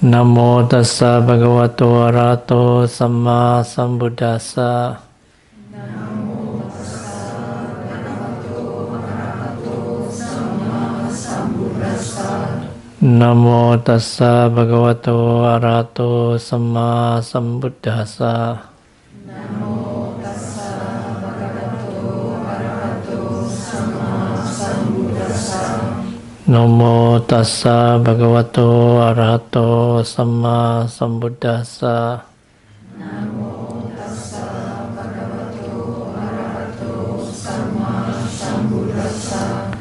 Namo tassa bhagavato arahato samma sambuddhassa. Namo tassa bhagavato arahato samma sambuddhassa. Namo tassa bhagavato arahato samma sambuddhassa. Namo tassa bhagavato arahato samma sambuddhassa. Namo tassa bhagavato arahato samma sambuddhassa. Namo tassa bhagavato arahato samma sambuddhassa.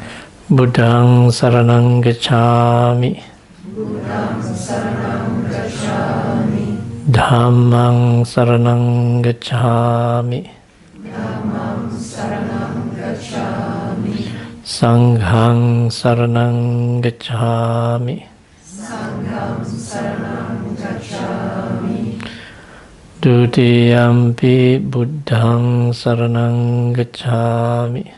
Buddhang saranang gacchami. Buddhang saranam gacchami. Dhammang saranang gacchami. Dhammam saranam gacchami. Sanghang saranang gacchami. Sangham saranam gacchami. Dutiyampi buddhang saranang gacchami.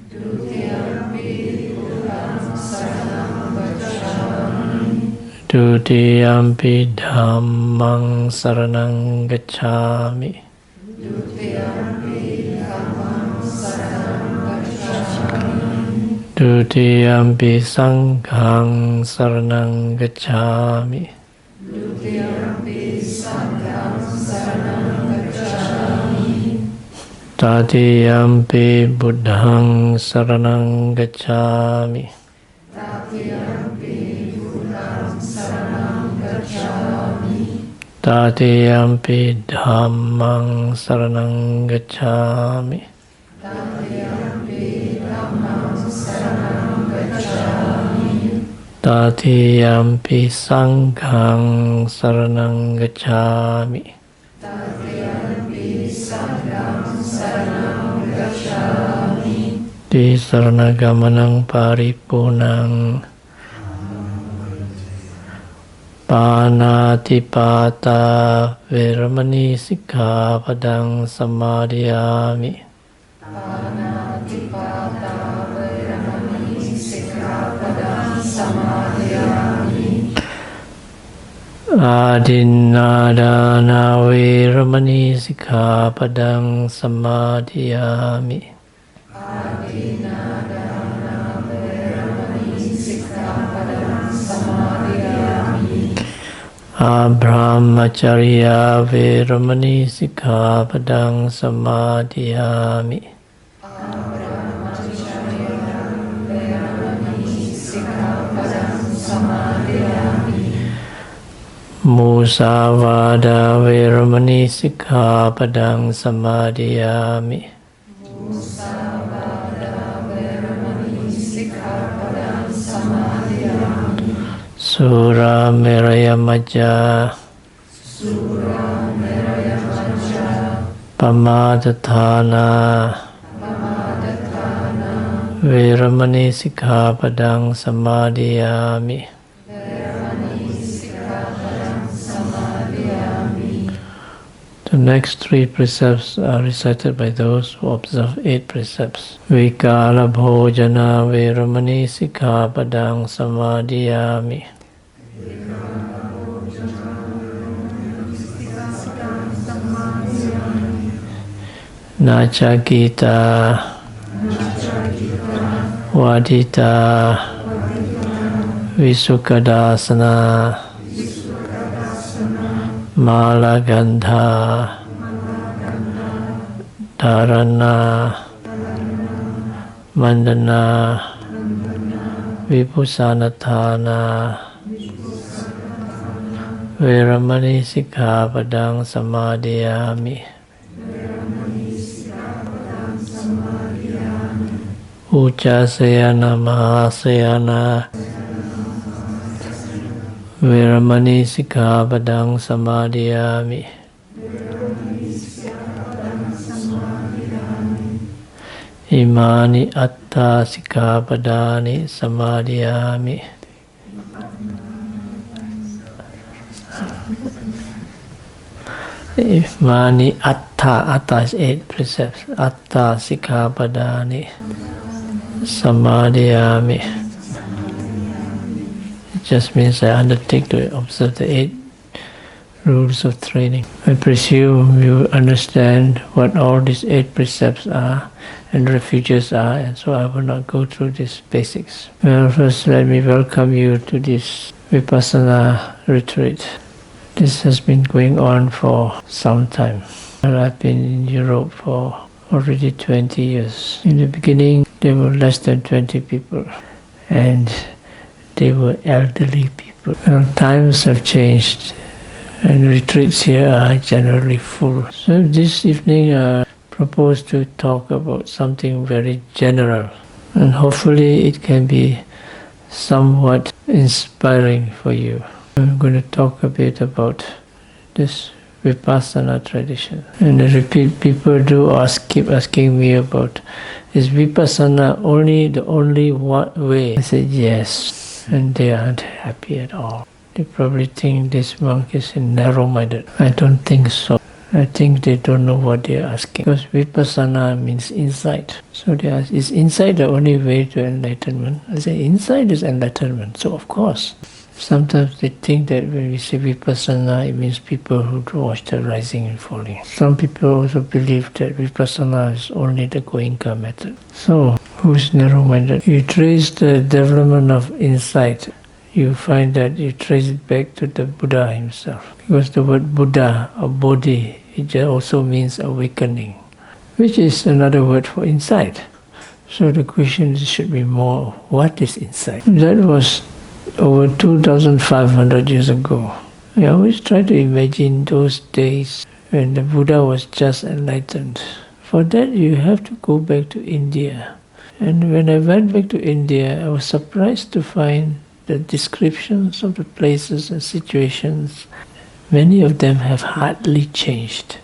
Dutiyampi buddhang saranam gacchami. Dutiyampi dhammang saranang gacchami. Dutiyampi dhammam saranam gacchami. Dutiyampi sanghang saranang gacchami. Dutiyampi sangham saranam gacchami. Tatiyampi buddhang saranang gacchami. Tatiyampi buddhang saranam gacchami. Tatiyampi dhammang saranang gacchami. Tatiyampi dhammam saranam gacchami. Tatiyampi sanghang saranang gacchami. Tatiyampi sangham saranam gacchami. Tisarnagamanang paripurnang. Panatipata veramani sikkhapadang samadhiyami. Panatipata veramani sikkhapadang samadhiyami. Adinadana veramani sikkhapadang samadhiyami. Adinadana veramani sikkhapadang samadhiyami. Abrahmacharya veramani sikkhapadang samadhiyami. Abrahmacharya veramani sikkhapadang samadhiyami. Musavada veramani sikkhapadang samadhiyami. Musavada veramani sikkhapadang samadhiyami. Sura meraya majja. Sura meraya majja. Pamadatthana. Pamadatthana. Veramani sikkhapadang samadhiyami. Veramani sikkhapadang samadhiyami. The next 3 precepts are recited by those who observe 8 precepts. Vikala bhojana veramani sikkhapadang samadhiyami. Nachakita wadita visukadasana malagandha dharana mandana vipusanatthana veramani sikkhapadang samadhiyami. Uchasayana mahasayana veramani sikkhapadang samadhiyami. Imani atta sikkhapadani samadhiyami. Imani atta is 8 precepts. Atta sikkhapadani samadhiyami. just means I undertake to observe the 8 rules of training. I presume you understand what all these 8 precepts are and refuges are, and so I will not go through these basics. Well, first let me welcome you to this Vipassana retreat. This has been going on for some time. I've been in Europe for already 20 years. In the beginning, there were less than 20 people, and they were elderly people. Well, times have changed, and retreats here are generally full. So this evening I propose to talk about something very general, and hopefully it can be somewhat inspiring for you. I'm going to talk a bit about this Vipassana tradition. And I repeat, people keep asking me about, is Vipassana the only way? I said yes, and they aren't happy at all. They probably think this monk is narrow-minded. I don't think so. I think they don't know what they are asking. Because Vipassana means insight. So they ask, is insight the only way to enlightenment? I say, insight is enlightenment. So of course. Sometimes they think that when we say Vipassana, it means people who watch the rising and falling. Some people also believe that Vipassana is only the Goenka method. So, who's narrow-minded? You trace the development of insight, you find that you trace it back to the Buddha himself. Because the word Buddha or Bodhi, it also means awakening, which is another word for insight. So the question should be more, what is insight? That was over 2,500 years ago. I always try to imagine those days when the Buddha was just enlightened. For that you have to go back to India. And when I went back to India, I was surprised to find the descriptions of the places and situations. Many of them have hardly changed.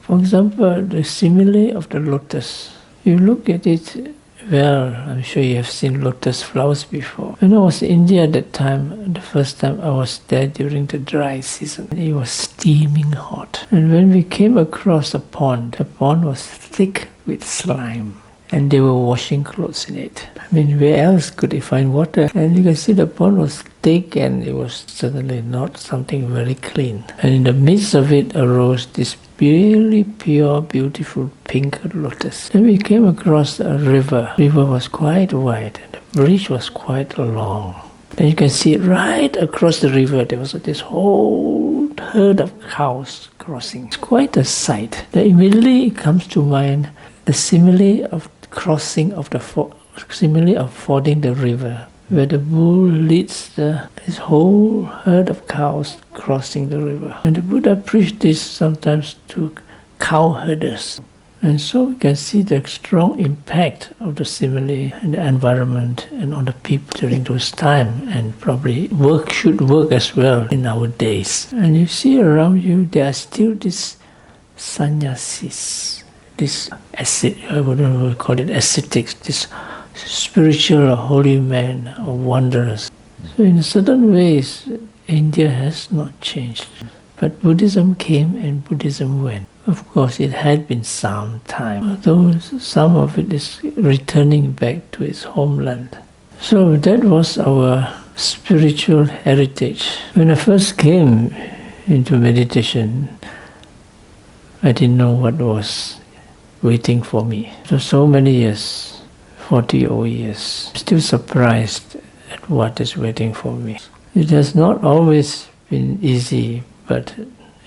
For example, the simile of the lotus. You look at it, well, I'm sure you have seen lotus flowers before. When I was in India at that time, the first time I was there during the dry season, it was steaming hot. And when we came across the pond was thick with slime, and they were washing clothes in it. I mean, where else could they find water? And you can see the pond was thick, and it was certainly not something very clean. And in the midst of it arose this really pure, beautiful pink lotus. Then we came across a river. The river was quite wide, and the bridge was quite long. And you can see right across the river, there was this whole herd of cows crossing. It's quite a sight. That immediately comes to mind the simile of crossing of simile of fording the river, where the bull leads this whole herd of cows crossing the river. And the Buddha preached this sometimes to cow herders. And so we can see the strong impact of the simile in the environment and on the people during those times, and probably should work as well in our days. And you see around you, there are still these sannyasis, this I wouldn't call it ascetics, this spiritual or holy men or wanderers. So in certain ways, India has not changed. But Buddhism came and Buddhism went. Of course, it had been some time, although some of it is returning back to its homeland. So that was our spiritual heritage. When I first came into meditation, I didn't know what was waiting for me. So many years, 40 odd years, still surprised at what is waiting for me. It has not always been easy, but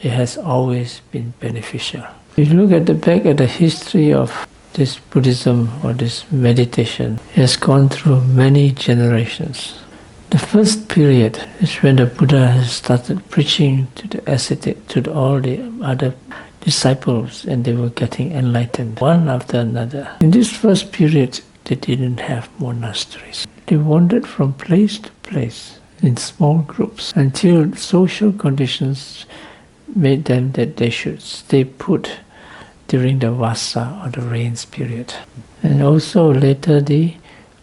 it has always been beneficial. If you look at the history of this Buddhism or this meditation, it has gone through many generations. The first period is when the Buddha has started preaching to the ascetic, to all the other disciples, and they were getting enlightened one after another. In this first period, they didn't have monasteries. They wandered from place to place in small groups until social conditions made them that they should stay put during the Vasa or the rains period. And also later the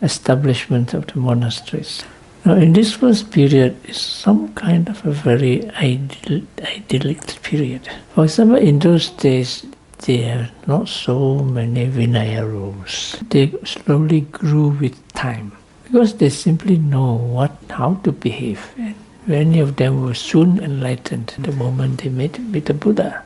establishment of the monasteries. Now in this first period is some kind of a very idyllic period. For example, in those days they have not so many Vinaya rules. They slowly grew with time. because they simply know how to behave. And many of them were soon enlightened the moment they met with the Buddha.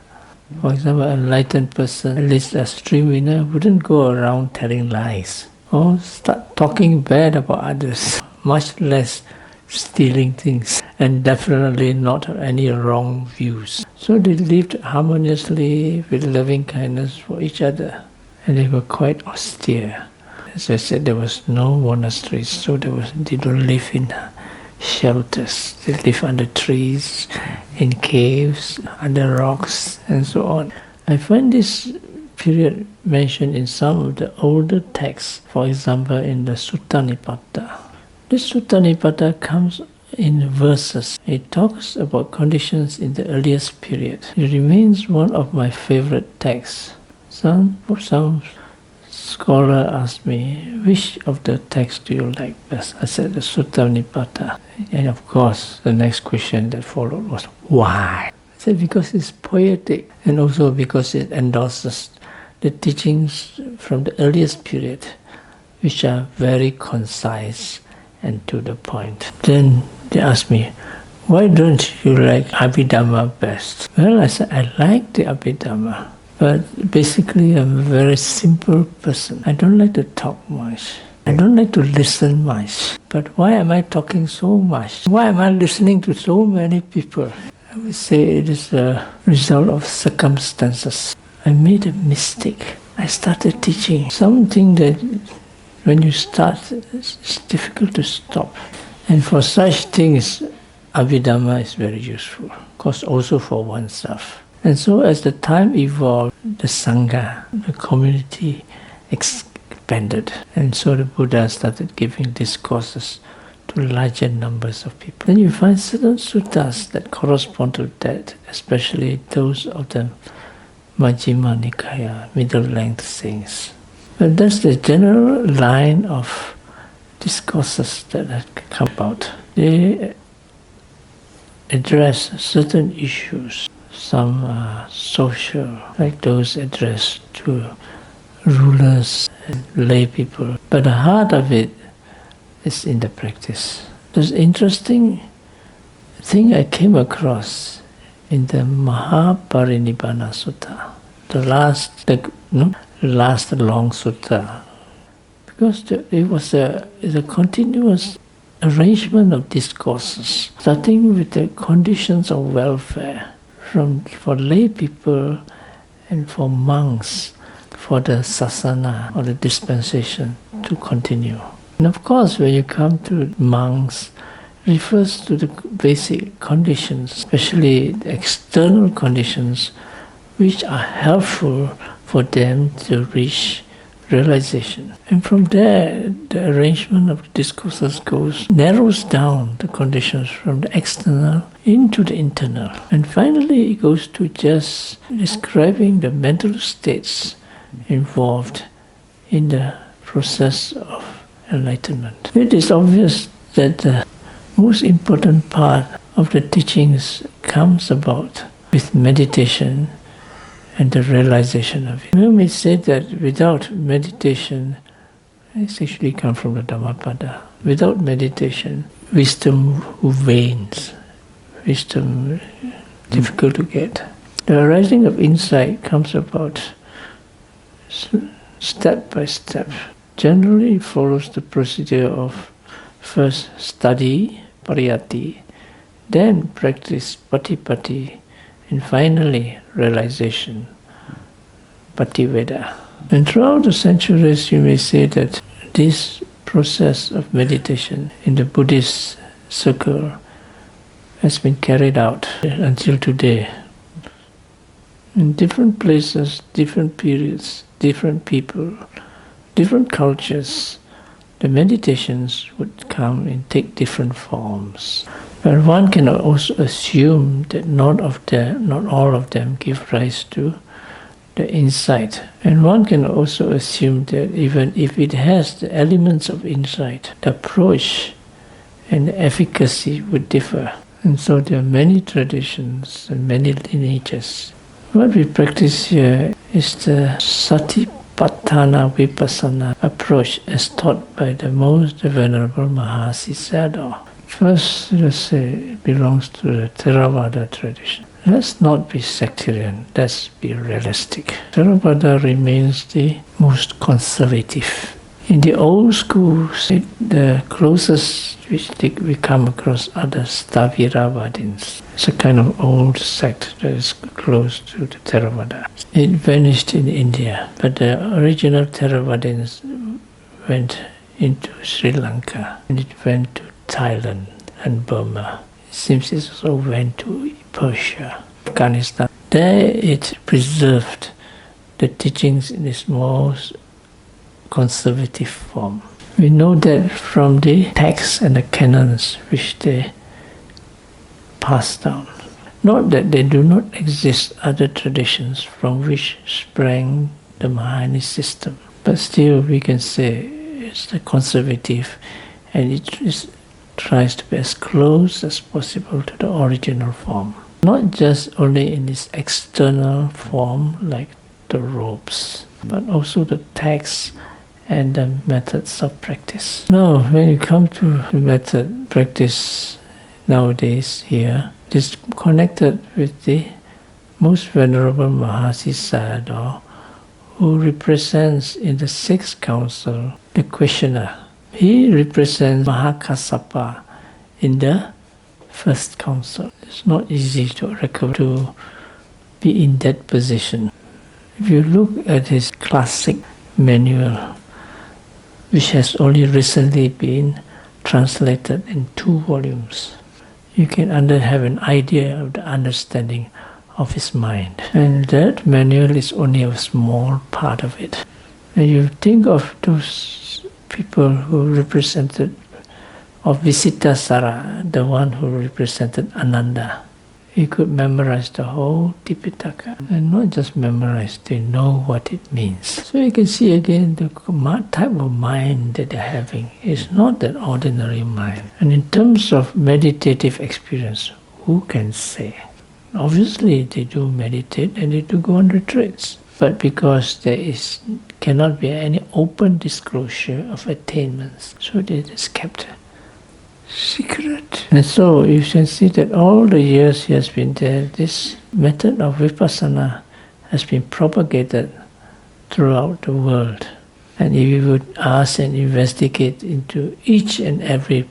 For example, an enlightened person, at least a stream winner, wouldn't go around telling lies or start talking bad about others, much less stealing things, and definitely not any wrong views. So they lived harmoniously with loving kindness for each other, and they were quite austere. As I said, there was no monasteries, so they don't live in shelters. They live under trees, in caves, under rocks, and so on. I find this period mentioned in some of the older texts, for example in the Sutta Nipata. This Sutta Nipata comes in verses. It talks about conditions in the earliest period. It remains one of my favorite texts. Some scholar asked me, which of the texts do you like best? I said the Sutta Nipata. And of course, the next question that followed was, why? I said, because it's poetic, and also because it endorses the teachings from the earliest period, which are very concise and to the point. Then they asked me, why don't you like Abhidhamma best? Well, I said, I like the Abhidhamma, but basically I'm a very simple person. I don't like to talk much. I don't like to listen much. But why am I talking so much? Why am I listening to so many people? I would say it is a result of circumstances. I made a mistake. I started teaching something that when you start, it's difficult to stop. And for such things, Abhidhamma is very useful, of course also for oneself. And so as the time evolved, the Sangha, the community expanded. And so the Buddha started giving discourses to larger numbers of people. Then you find certain suttas that correspond to that, especially those of the Majjhima Nikaya, middle-length sayings. But that's the general line of discourses that have come about. They address certain issues. Some are social, like those addressed to rulers and lay people. But the heart of it is in the practice. There's an interesting thing I came across in the Mahaparinibbana Sutta, the last long sutta, because it was a continuous arrangement of discourses, starting with the conditions of welfare for lay people and for monks, for the sasana or the dispensation to continue. And of course, when you come to monks, it refers to the basic conditions, especially the external conditions, which are helpful for them to reach realization. And from there, the arrangement of discourses narrows down the conditions from the external into the internal. And finally, it goes to just describing the mental states involved in the process of enlightenment. It is obvious that the most important part of the teachings comes about with meditation and the realization of it. We may say that without meditation, it's actually come from the Dhammapada. Without meditation, wisdom wanes. Wisdom difficult to get. The arising of insight comes about step by step. Generally, it follows the procedure of first study, pariyatti, then practice, patipatti, and finally realization, pativeda. And throughout the centuries, you may say that this process of meditation in the Buddhist circle has been carried out until today. In different places, different periods, different people, different cultures, the meditations would come and take different forms. But one can also assume that not all of them give rise to the insight. And one can also assume that even if it has the elements of insight, the approach and the efficacy would differ. And so there are many traditions and many lineages. What we practice here is the Vipassana approach as taught by the most venerable Mahasi Sayadaw. First, let's say, it belongs to the Theravada tradition. Let's not be sectarian, let's be realistic. Theravada remains the most conservative. In the old schools, the closest which we come across are the Staviravadins. It's a kind of old sect that is close to the Theravada. It vanished in India, but the original Theravadins went into Sri Lanka, and it went to Thailand and Burma. It seems it also went to Persia, Afghanistan. There it preserved the teachings in its most conservative form. We know that from the texts and the canons which they passed down. Not that there do not exist other traditions from which sprang the Mahayana system, but still we can say it's the conservative, and it tries to be as close as possible to the original form. Not just only in its external form like the robes, but also the texts and the methods of practice. Now, when you come to the method practice nowadays here, it is connected with the most venerable Mahasi Sayadaw, who represents in the sixth council the questioner. He represents Mahakassapa in the first council. It's not easy to be in that position. If you look at his classic manual, which has only recently been translated in 2 volumes, you can have an idea of the understanding of his mind. And that manual is only a small part of it. And you think of those people who represented, of Visitasara, the one who represented Ananda. He could memorize the whole Tipitaka, and not just memorize, they know what it means. So you can see again the type of mind that they're having is not that ordinary mind. And in terms of meditative experience, who can say? Obviously they do meditate and they do go on retreats, but because there cannot be any open disclosure of attainments, so it is kept secret. And so you can see that all the years he has been there, this method of Vipassana has been propagated throughout the world. And if you would ask and investigate into each and every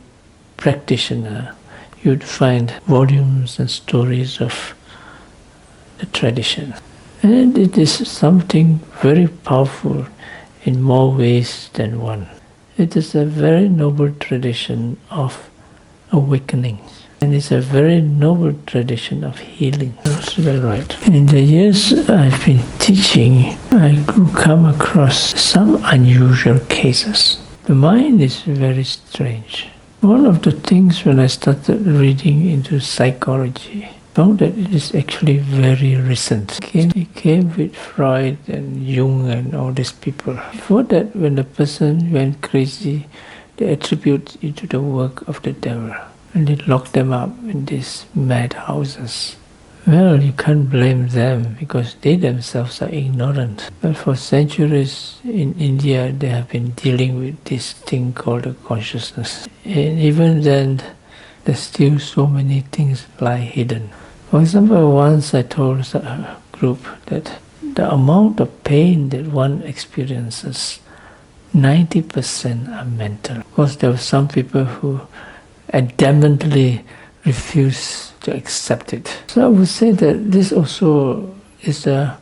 practitioner, you'd find volumes and stories of the tradition. And it is something very powerful in more ways than one. It is a very noble tradition of awakening, and it's a very noble tradition of healing. That's very right. In the years I've been teaching, I could come across some unusual cases. The mind is very strange. One of the things when I started reading into psychology, I found that it is actually very recent. It came with Freud and Jung and all these people. Before that, when the person went crazy, they attribute it to the work of the devil, and they lock them up in these mad houses. Well, you can't blame them because they themselves are ignorant. But for centuries in India, they have been dealing with this thing called the consciousness. And even then, there's still so many things lie hidden. For example, once I told a group that the amount of pain that one experiences, 90% are mental. Of course, there were some people who adamantly refuse to accept it. So I would say that this also is an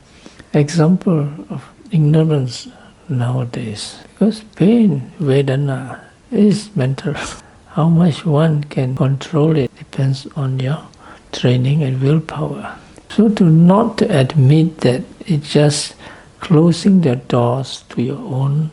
example of ignorance nowadays. Because pain, Vedana, is mental. How much one can control it depends on your training and willpower. So to not admit that it's just closing the doors to your own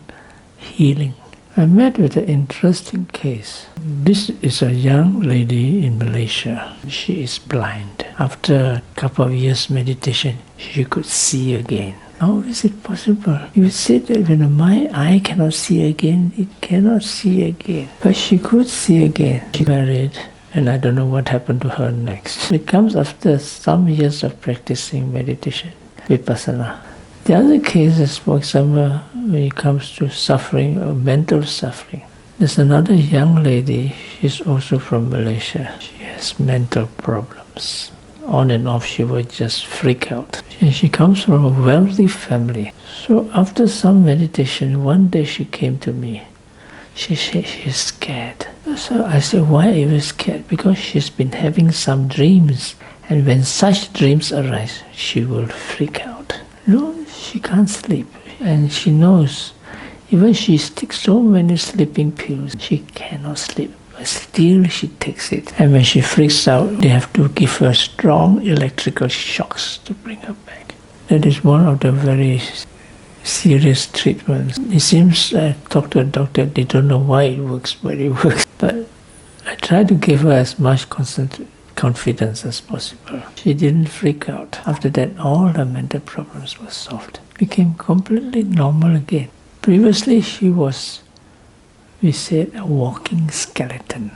healing. I met with an interesting case. This is a young lady in Malaysia. She is blind. After a couple of years meditation, she could see again. How is it possible? You said that when my eye cannot see again, it cannot see again. But she could see again. She married, and I don't know what happened to her next. It comes after some years of practicing meditation, Vipassana. The other cases, for example, when it comes to suffering or mental suffering, there's another young lady, she's also from Malaysia. She has mental problems. On and off, she would just freak out. And she comes from a wealthy family. So after some meditation, one day she came to me. She said she's scared. So I said, why are you scared? Because she's been having some dreams. And when such dreams arise, she will freak out. She can't sleep. And she knows, even she takes so many sleeping pills, she cannot sleep. But still she takes it. And when she freaks out, they have to give her strong electrical shocks to bring her back. That is one of the very serious treatments. It seems I talked to a doctor, they don't know why it works, but it works. But I try to give her as much confidence as possible. She didn't freak out. After that, all her mental problems were solved. Became completely normal again. Previously, she was, we said, a walking skeleton.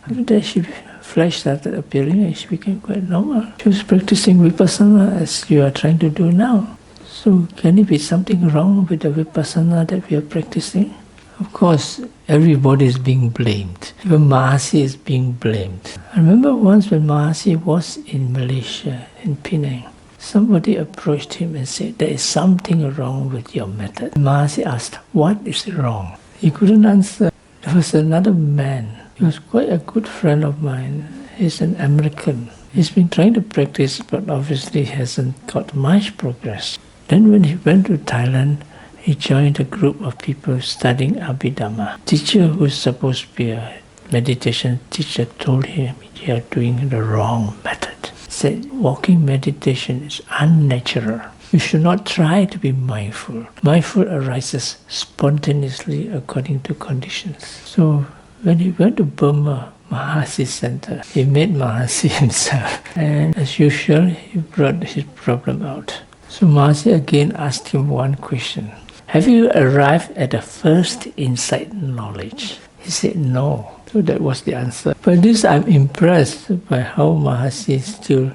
After that, flesh started appearing and she became quite normal. She was practicing Vipassana as you are trying to do now. So can it be something wrong with the Vipassana that we are practicing? Of course, everybody is being blamed. Even Mahasi is being blamed. I remember once when Mahasi was in Malaysia, in Penang, somebody approached him and said, there is something wrong with your method. Mahasi asked, what is wrong? He couldn't answer. There was another man. He was quite a good friend of mine. He's an American. He's been trying to practice, but obviously hasn't got much progress. Then when he went to Thailand, he joined a group of people studying Abhidhamma. Teacher who was supposed to be a meditation teacher told him, you are doing the wrong method. Said, walking meditation is unnatural. You should not try to be mindful. Mindful arises spontaneously according to conditions. So when he went to Burma, Mahasi Center, he met Mahasi himself. And as usual, he brought his problem out. So Mahasi again asked him one question. Have you arrived at the first insight knowledge? He said no. So that was the answer. But this I'm impressed by how Mahasi still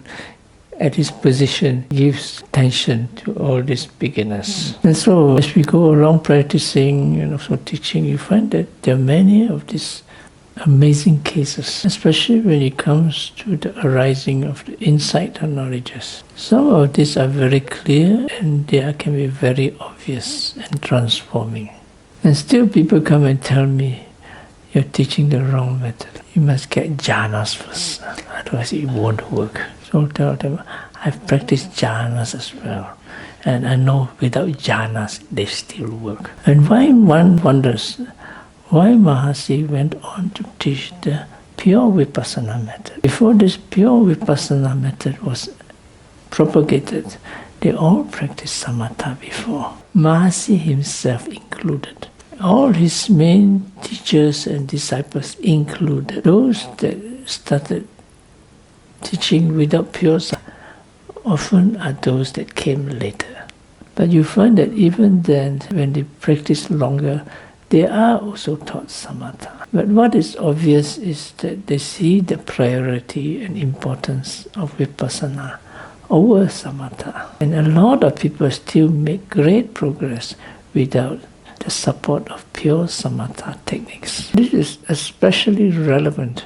at his position gives attention to all these beginners. And so as we go along practicing and also teaching, you find that there are many of these amazing cases, especially when it comes to the arising of the insight and knowledges. Some of these are very clear and they can be very obvious and transforming. And still people come and tell me, you're teaching the wrong method. You must get jhanas first, otherwise it won't work. So I'll tell them, I've practiced jhanas as well. And I know without jhanas, they still work. And why one wonders, why Mahasi went on to teach the pure Vipassana method. Before this pure Vipassana method was propagated, they all practiced samatha before. Mahasi himself included. All his main teachers and disciples included. Those that started teaching without pure samatha often are those that came later. But you find that even then, when they practice longer, they are also taught samatha. But what is obvious is that they see the priority and importance of Vipassana over samatha. And a lot of people still make great progress without the support of pure samatha techniques. This is especially relevant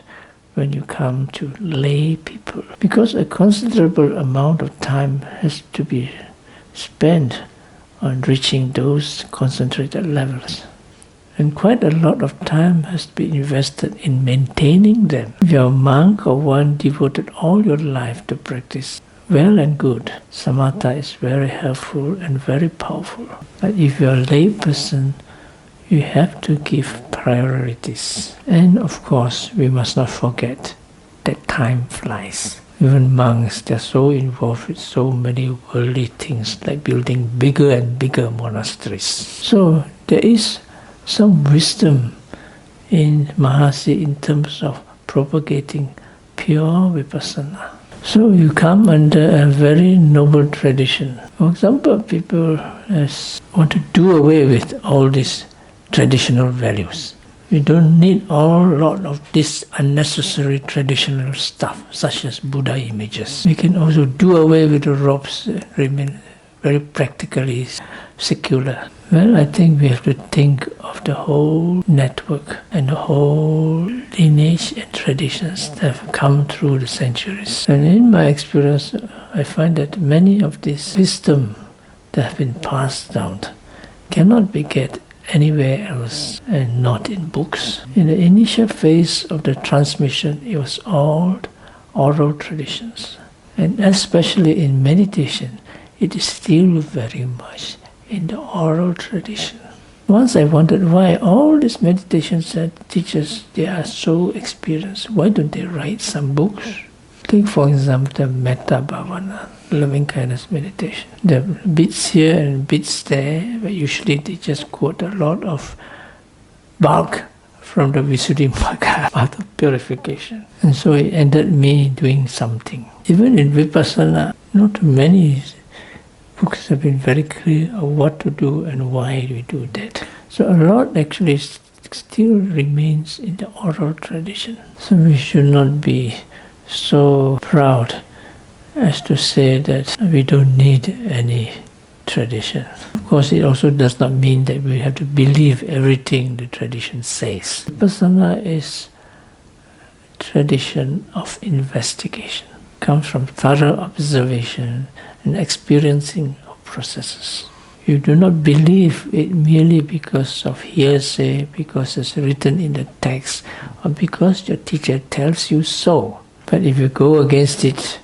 when you come to lay people, because a considerable amount of time has to be spent on reaching those concentrated levels. And quite a lot of time has to be invested in maintaining them. If you're a monk or one devoted all your life to practice, well and good. Samatha is very helpful and very powerful. But if you're a lay person, you have to give priorities. And of course, we must not forget that time flies. Even monks, they're so involved with so many worldly things, like building bigger and bigger monasteries. So there is some wisdom in Mahasi in terms of propagating pure Vipassana. So you come under a very noble tradition. For example, people want to do away with all these traditional values. We don't need a lot of this unnecessary traditional stuff, such as Buddha images. We can also do away with the robes, remain very practically secular. Well, I think we have to think of the whole network and the whole lineage and traditions that have come through the centuries. And in my experience, I find that many of this wisdom that have been passed down cannot be get anywhere else and not in books. In the initial phase of the transmission, it was all oral traditions. And especially in meditation, it is still very much in the oral tradition. Once I wondered why all these meditation teachers, they are so experienced. Why don't they write some books? Take for example the Metta Bhavana, loving kindness meditation. There are bits here and bits there, but usually they just quote a lot of bulk from the Visuddhimagga path of purification. And so it ended me doing something. Even in Vipassana, not many books have been very clear of what to do and why we do that. So a lot actually still remains in the oral tradition. So we should not be so proud as to say that we don't need any tradition. Of course, it also does not mean that we have to believe everything the tradition says. Vipassana is tradition of investigation. It comes from thorough observation and experiencing of processes. You do not believe it merely because of hearsay, because it's written in the text, or because your teacher tells you so. But if you go against it,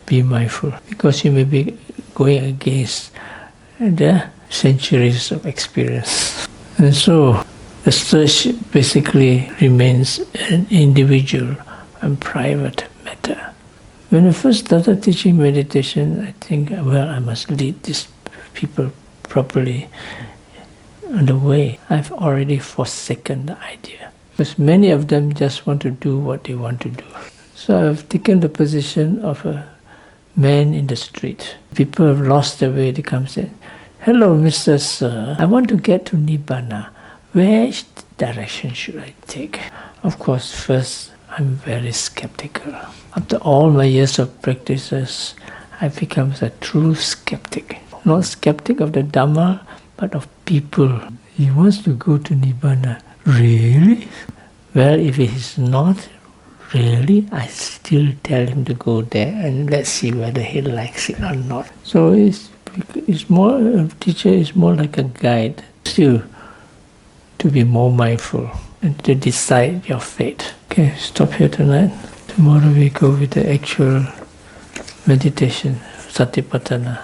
be mindful, because you may be going against the centuries of experience. And so the search basically remains an individual and private matter. When I first started teaching meditation, I think, well, I must lead these people properly on the way. I've already forsaken the idea, because many of them just want to do what they want to do. So I've taken the position of a man in the street. People have lost their way. They come and say, "Hello, Mr. Sir, I want to get to Nibbana. Which direction should I take?" Of course, first, I'm very skeptical. After all my years of practices, I become a true skeptic. Not skeptic of the Dhamma, but of people. He wants to go to Nibbana. Really? Well, if it is not really, I still tell him to go there, and let's see whether he likes it or not. So it's more, a teacher is more like a guide, still to be more mindful and to decide your fate. Okay, stop here tonight. Tomorrow we go with the actual meditation, Satipatthana.